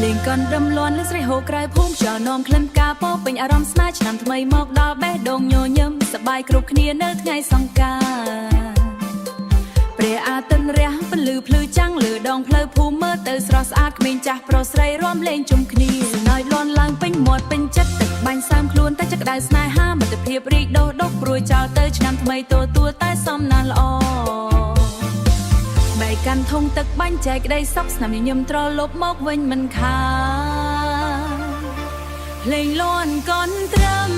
លេងកណ្ដុំលាន់លើស្រីហូក្រៅភូមិចោលនាំក្លិនកាពោពេញអារម្មណ៍ស្នេហ៍ឆ្នាំថ្មីមកដល់បេះដូងញញឹមសប្បាយគ្រប់គ្នានៅថ្ងៃសង្ការព្រះអាទិត្យរះពន្លឺភ្លឺចាំងលើដងផ្លូវភូមិមើលទៅស្រស់ស្អាតក្មេងចាស់ប្រុសស្រីរួមលេងជុំគ្នាសំណើចលាន់ឡើងពេញមាត់ពេញចិត្តទឹកបាញ់សើមខ្លួនតែចក្ដៅស្នេហាមិត្តភាពរីកដុះដុកព្រួយចោលទៅឆ្នាំថ្មីទទួលតែសំណាងល្អបែកកាន់ធុងទឹកបាញ់ចែកក្ដីសុខស្នាមញញឹមត្រឡប់មកវិញមិនខានភ្លេងលាន់កនត្រឹម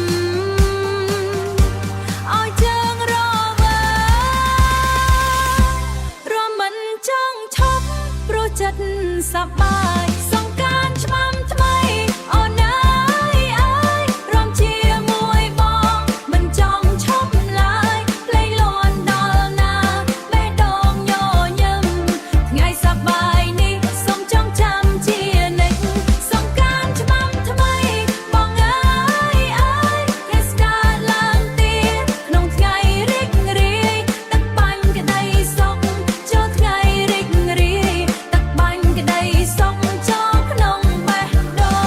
ឲ្យជើងរវើរមមិនចង់ឈប់ព្រោះចិត្តសប្បាយសង្ការឆ្នាំថ្មីអូនអើយអើយរំជាមួយបងមិនចង់ឈប់ឡើយភ្លេងលាន់ដល់ណាបេះដូងញញឹមថ្ងៃសប្បាយនេះសូមចងចាំជានិច្ចសង្ការឆ្នាំថ្មីបងអើយអើយទេស្កាឡើងទៀតក្នុងថ្ងៃរីករាយទឹកបាញ់ក្ដីសុខចូលថ្ងៃរីករាយទឹកបាញ់ក្ដីសុខចូលក្នុងបេះដូង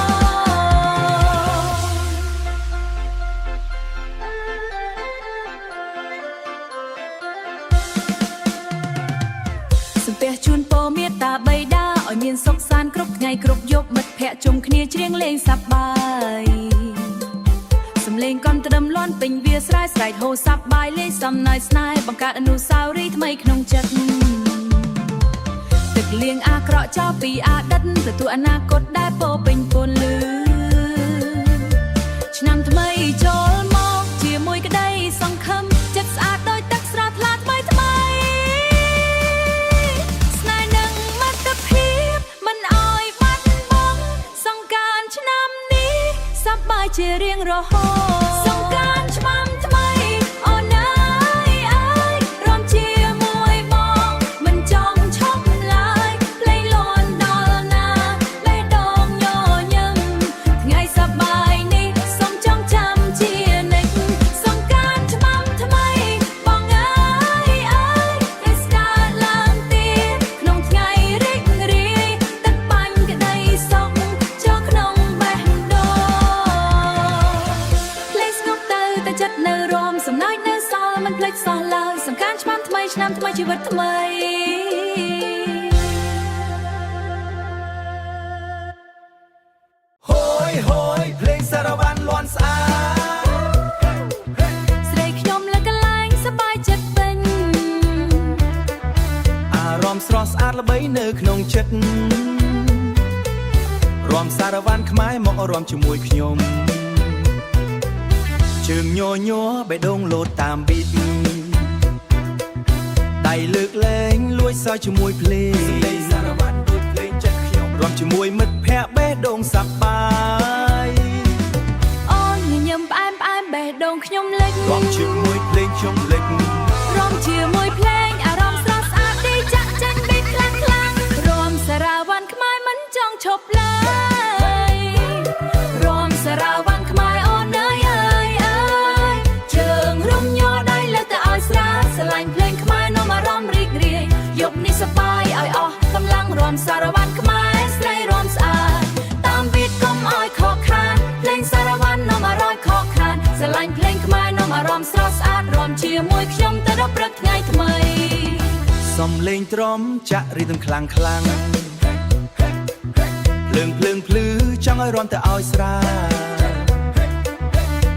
សំពះជូនពរមេត្តាបិតាឲ្យមានសុខសាន្តគ្រប់ថ្ងៃគ្រប់យប់មិត្តភក្តិជុំគ្នាច្រៀងលេងសប្បាយសំលេងកនត្រឹមលាន់ពេញវាស្រែស្រែកហូរសប្បាយលេងសំណើចស្នេហ៍បង្កើតអនុស្សាវរីយ៍ថ្មីក្នុងចិត្តទឹកលៀងអាក្រក់ចោលពីអតីតទទួលអនាគតដែលពោពេញពន្លឺឆ្នាំថ្មីចូលមកជាមួយក្ដីសង្ឃឹមចិត្តស្អាតដោយទឹកស្រស់ថ្លាថ្មីថ្មីស្នេហ៍នឹងមិត្តភាពមិនអោយបាត់បង់សង្ការឆ្នាំនេះសប្បាយជារៀងរហូតសង្ការឆ្នាំថ្មីអូនអើយអើយរំជាមួយបងមិនចង់ឈប់ឡើយភ្លេងលាន់ដល់ណាបេះដូងញញឹមថ្ងៃសប្បាយនេះសូមចងចាំជានិច្ចសង្ការឆ្នាំថ្មីបងអើយអើយទេស្កាឡើងទៀតក្នុងថ្ងៃរីករាយទឹកបាញ់ក្ដីសុខចូលក្នុងបេះដូងភ្លេងស្ងប់ទៅតែចិត្តនៅរំសំណើចនៅសល់មិនភ្លេចសោះឡើយសង្ការឆ្នាំថ្មីឆ្នាំថ្មីជីវិតថ្មីហូយហូយភ្លេងសារវ៉ាន់លាន់ស្អាតស្រីខ្ញុំលើកលែងសប្បាយចិត្តពេញអារម្មណ៍ស្រស់ស្អាតល្បីនៅក្នុងចិត្តរាំសារវ៉ាន់ខ្មែरमाករំជាមួយខ្ញុំជើងញញ័របេះដូងលោតតាមប៊ីតដៃលើកលែងលួចសើចជាមួយភ្លេងសំឡេងសារវ៉ាន់ដូចភ្លេងចិត្តខ្ញុំរាំជាមួយមិត្តភក្តិបេះដូងសប្បាយអូនញញឹមផ្អែមផ្អែមបេះដូងខ្ញុំលេចរាំជាមួយភ្លេងខ្ញុំលេចរាំជាមួយភ្លេងអារម្មណ៍ស្រស់ស្អាតទីចាក់ចេញបេះខ្លាំងខ្លាំងរាំសារវ៉ាន់ខ្មែរមិនចង់ឈប់ឡើយរាំសារវ៉ាន់ខ្មែរអូនអើយអើយអើយជើងរុំញ័រដៃលើកទៅឲ្យស្រាលស្រឡាញ់ភ្លេងខ្មែរនាំអារម្មណ៍រីករាយយប់នេះសប្បាយឲ្យអស់កម្លាំងរាំសារវ៉ាន់ខ្មែរស្រីរាំស្អាតតាមប៊ីតកុំឲ្យខកខានភ្លេងសារវ៉ាន់នាំអារម្មណ៍ខកខានស្រឡាញ់ភ្លេងខ្មែរនាំអារម្មណ៍ស្រស់ស្អាតរាំជាមួយខ្ញុំទៅដល់ព្រឹកថ្ងៃថ្មីសំលេងទ្រាំចាក់រីទឹមខ្លាំងខ្លាំងភ្លើងភ្លឺចង់ឲ្យរាំទៅឲ្យស្រាល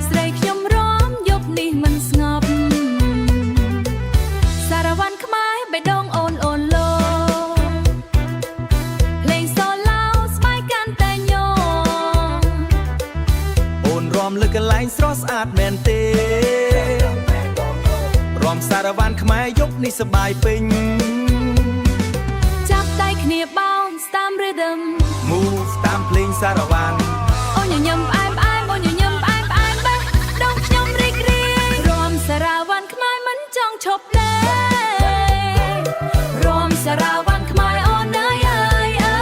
ស្រីខ្ញុំរាំយប់នេះមិនស្ងប់សារវ៉ាន់ខ្មែរបេះដូងអូនអូនលោភ្លេងសូឡូស្បែកកាន់តែញយអូនរាំលើកន្លែងស្រស់ស្អាតមែនទេរាំសារវ៉ាន់ខ្មែរយប់នេះសប្បាយពេញចាប់ដៃគ្នា bounce តាម rhythm move តាមភ្លេងសារវ៉ាន់អូនញញឹមផ្អែមផ្អែមអូនញញឹមផ្អែមផ្អែមបេះដូងខ្ញុំរីករាយរាំសារវ៉ាន់ខ្មែរមិនចង់ឈប់ឡើយរាំសារវ៉ាន់ខ្មែរអូនអើយអើយអើ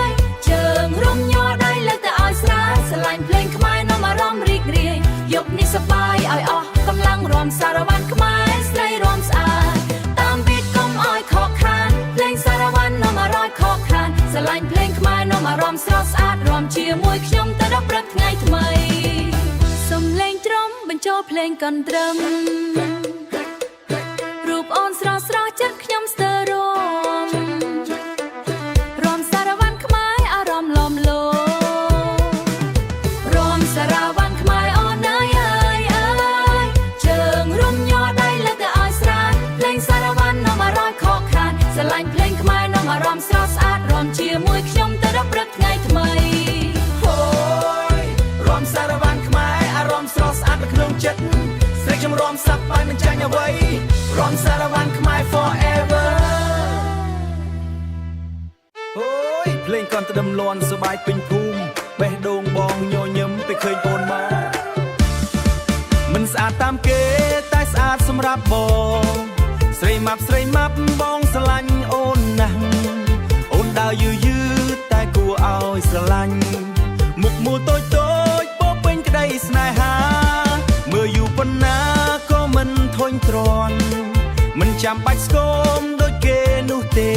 យជើងរុំញ័រដៃលើកទៅឲ្យស្រាលស្រឡាញ់ភ្លេងខ្មែរនាំអារម្មណ៍រីករាយយប់នេះសប្បាយឲ្យអស់កម្លាំងរាំសារវ៉ាន់ខ្មែរស្រីរាំស្អាតតាមប៊ីតកុំឲ្យខកខានភ្លេងសារវ៉ាន់នាំអារម្មណ៍ខកខានស្រឡាញ់ភ្លេងខ្មែរនាំអារម្មណ៍ស្រស់ស្អាត រាំជាមួយខ្ញុំទៅដល់ព្រឹកថ្ងៃថ្មីសំឡេងទ្រំបញ្ចូលភ្លេងកន្ទ្រឹមរូបអូនស្រស់ស្រស់ចិត្តខ្ញុំស្ទើររាំសារវ៉ាន់ខ្មែរអារម្មណ៍លំលោរាំសារវ៉ាន់ខ្មែរអូនអើយជើងរុំញ័រដៃលើកទៅឲ្យស្រានភ្លេងសារវ៉ាន់នាំអារម្មណ៍ខកខានស្រឡាញ់ភ្លេងខ្មែរនាំអារម្មណ៍ស្រស់ស្អាតរាំជាមួយខ្ញុំទៅដល់ព្រឹកថ្ងៃថ្មីអូយរាំសារវ៉ាន់ខ្មែរអារម្មណ៍ស្រស់ស្អាតនៅក្នុងចិត្តស្រេកខ្ញុំរាំសាប់បាយមិនចាញ់អ្វីរាំសារវ៉ាន់ខ្មែរ forever អូយភ្លេងកន្ទ្រឹមលាន់សบายពេញភូមិបេះដូងបងញញឹមពេលឃើញបងមកមិនស្អាតតាមគេតែស្អាតសម្រាប់បងស្រីម៉ាប់បងស្រឡាញ់អូនណាស់អូនដើរយឺតែគួរឲ្យស្រឡាញ់មុខមួតូចពោពេញក្តីស្នេហាមើលយូរប៉ុណ្ណាក៏មិនធុញទ្រាន់មិនចាំបាច់ស្គមដូចគេនោះទេ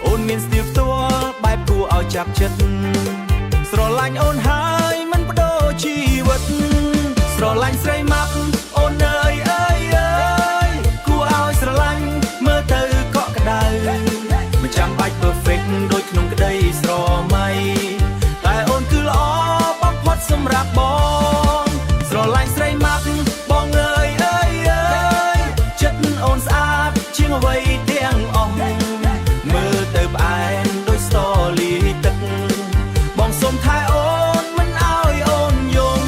អូនមានស្ទាបផ្ទាល់បែបគួរឲ្យចាប់ចិត្តស្រឡាញ់អូនហើយមិនបដូរជីវិតស្រឡាញ់ស្រីម៉ាប់អូនអើយគួរឲ្យស្រឡាញ់មើលទៅកក់ក្ដៅមិនចាំបាច់ perfect ដូចក្នុងក្តីស្រមៃតែអូនគឺល្អបំផុតសម្រាប់បងស្រឡាញ់ស្រីម៉ាប់បងអើយចិត្តអូនស្អាតជាងអ្វីទាំងអស់មើលទៅផ្អែមដូចស្តលីទឹកបងសុំថែអូនមិនឲ្យអូនយំ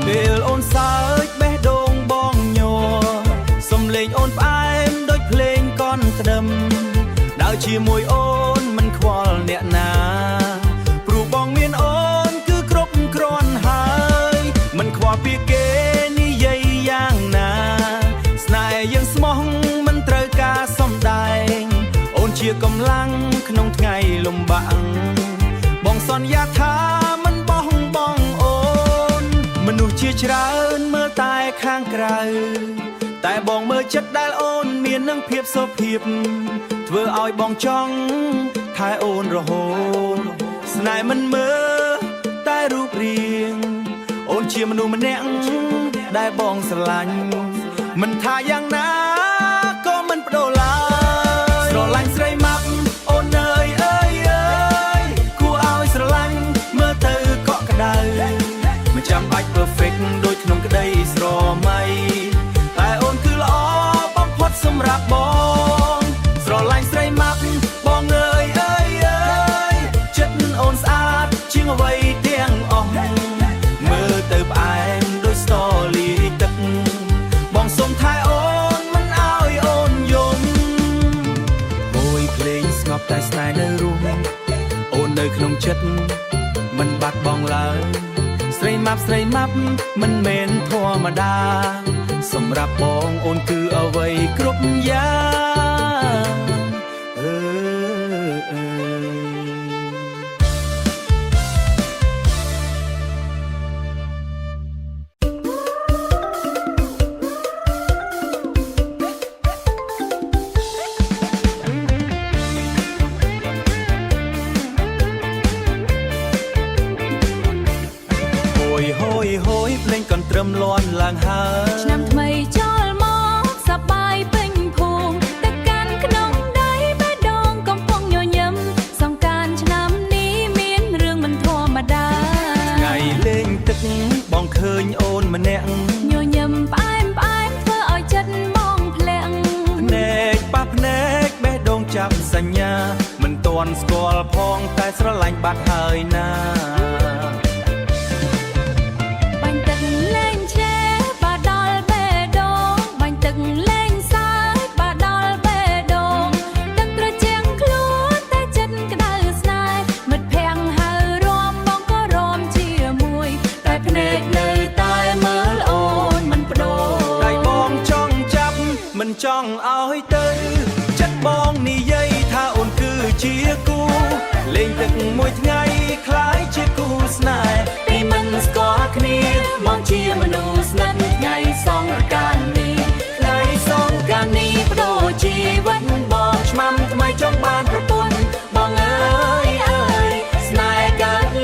ពេលអូនសើចបេះដូងបងញ័រសំលេងអូនផ្អែមដូចភ្លេងកន្ទ្រឹមដើរជាមួយអូនមិនខ្វល់អ្នកណាព្រោះបងមានអូនគឺគ្រប់គ្រាន់ហើយមិនខ្វល់ពីគេនិយាយយ៉ាងណាស្នេហ៍យើងស្មោះមិនត្រូវការសំដែងអូនជាកម្លាំងក្នុងថ្ងៃលំបាកបងសន្យាថាមិនបោះបង់អូនមនុស្សជាច្រើនមើលតែខាងក្រៅតែបងមើលចិត្តដែលអូនមាននឹងភាពសុភាពធ្វើឲ្យបងចង់ថែអូនរហូតស្នេហ៍មិនមើលតែរូបរាងអូនជាមនុស្សម្នាក់ដែលបងស្រឡាញ់មិនថាយ៉ាងណាក៏មិនបដូរឡើយស្រឡាញ់ស្រីម៉ាប់អូនអើយគួរឲ្យស្រឡាញ់មើលទៅកក់ក្ដៅមិនចាំបាច់ perfect ដូចក្នុងក្តីស្រមៃតែអូនគឺល្អបំផុតសម្រាប់បងស្រឡាញ់ស្រីម៉ាប់បងអើយចិត្តអូនស្អាតជាងអ្វីទាំងអស់មើលទៅផ្អែមដូចស្តលីទឹកបងសុំថែអូនមិនឲ្យអូនយំអូយភ្លេងស្ងប់តែស្នេហ៍នៅរួមអូននៅក្នុងចិត្តមិនបាត់បង់ឡើយស្រីម៉ាប់មិនមែនធម្មតាសម្រាប់បងអូនគឺអ្វីគ្រប់យ៉ាងហូយភ្លេងកន្ទ្រឹមលាន់ឡើងហើយឆ្នាំថ្មីចូលមកសប្បាយពេញភូមិទៅកាន់ក្នុងដៃបេះដូងកំពុងញញឹមសង្ការឆ្នាំនេះមានរឿងមិនធម្មតាថ្ងៃលេងទឹកបងឃើញអូនម្នាក់ញញឹមផ្អែមធ្វើឲ្យចិត្តបងភ្លាក់ភ្នែកប៉ះភ្នែកបេះដូងចាប់សញ្ញាមិនទាន់ស្គាល់ផងតែស្រឡាញ់បាត់ហើយណាចង់ឲ្យទៅចិត្តបងនិយាយថាអូនគឺជាគូលេងទឹកមួយថ្ងៃคล้ายជាគូស្នេហ៍ពីមិនស្គាល់គ្នាមកជាមនុស្សស្និទ្ធថ្ងៃសង្ការនេះថ្ងៃសង្ការនេះបដូរជីវិតបងឆ្មាំថ្មីចង់បានប្រពន្ធបងអើយស្នេហ៍កើត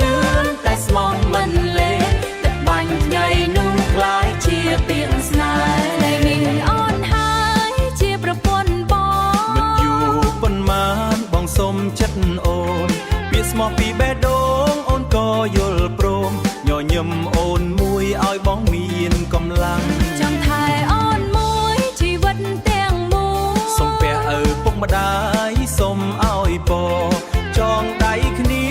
ស្មោះពីបេះដូងអូនក៏យល់ព្រមញញឹមអូនមួយឲ្យបងមានកម្លាំង ចង់ថែអូនមួយជីវិតទាំងមូល សុំពាក់ឪពុកម្ដាយសុំឲ្យពរចងដៃគ្នា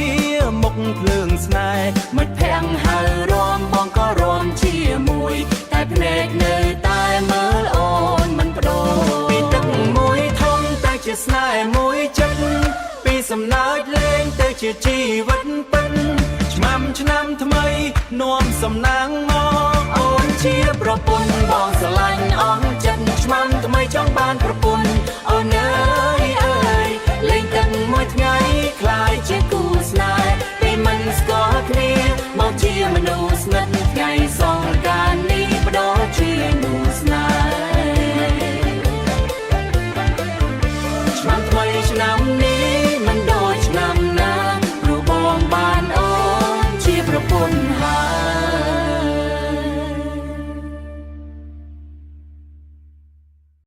មុខភ្លើងស្នេហ៍មិនភាំងហៅរំបងក៏រំជាមួយតែភ្នែកនៅតែមើលអូនមិនបដូរពីទឹកមួយធំតែជាស្នេហ៍មួយចិត្តពីសំណើចលេងទៅជាជីវិតពិតឆ្នាំថ្មីនាំសំណាងមកអូនជាប្រពន្ធបងស្រឡាញ់អស់ចិត្តឆ្នាំថ្មីចង់បានប្រពន្ធអូនអើ